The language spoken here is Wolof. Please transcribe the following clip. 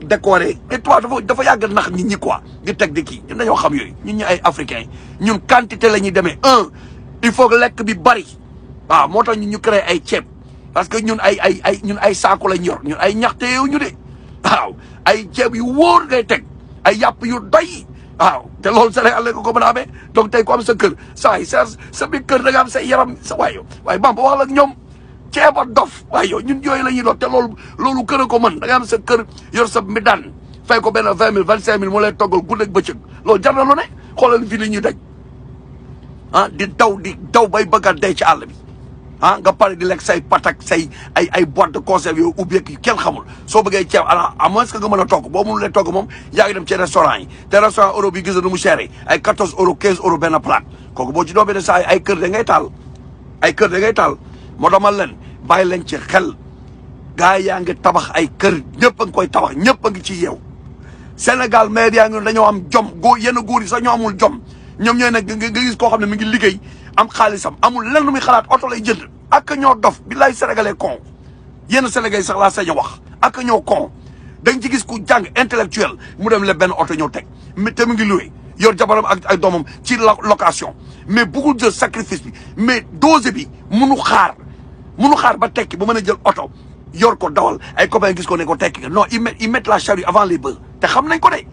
décoré et toi dafa yàgg nax nit ñi quoi di teg di kii ñun dañoo xam yooyu ñun ñu ay africains ñun quantité la ñuy demee il faut que lekk bi bari waaw moo tax ñun ñu créé ay ceeb parce que ñun ñun ay saako lañ yor ñun ay ñaxte yow ñu de waaw ay ceeb yu wóor ngay teg ay yàpp yu doy waaw te loolu Sénégal la ko mën a amee donc tey ko am sa kër saa yi sa biir kër da nga am sa yaram sa waaye Bamba wax la ak ñoom ceeba dof waaye yow ñun yooyu la ñuy doon te loolu kër a ko mën da nga am sa kër yor sa midaan fay ko benn 20 000 25 000 moo lay toggal guddeeg bëccëg loolu jar na lu ne xoolal fii li ñuy daj di daw bay bëgg a dee ci àll bi nga pare di lekk say patak say ay boîte de conserve yooyu ubbi ak kenn xamul soo bëggee ceeb à moins que nga mën a togg boo mënulee togg moom yaa ngi dem ci restaurant yi te restaurant euro bi gis na nu mu chéré ay 14 euros 15 euros benn plate kooku boo ci doobee ne saa ay kër da ngay taal moo tax man leen bàyyi leen ci xel gars yaa ngi tabax ay kër ñëpp a ngi koy tabax ñëpp a ngi ci yeew Sénégal maire yaa ngi dañoo am jom yenn góor yi sax ñoo amul jom ñoom ñooy nag nga gis koo xam ne mi ngi liggéey am xaalisam amul lenn lu muy xalaat oto lay jënd ak ñoo dof billaay sénégalais con yenn sénégalais sax laa sañ a wax ak ñoo con dañ ci gis ku jàng intellectuel mu dem le benn oto ñëw teg te mu ngi loué yor jabaram ak ay doomam ci location mais beaucoup de sacrifice bi mais dose bi munu xaar ba tekki bu mën a jël oto yor ko dawal ay copains gis ko ne ko tekki non ils mettent la charrue avant les bœufs te xam nañ ko de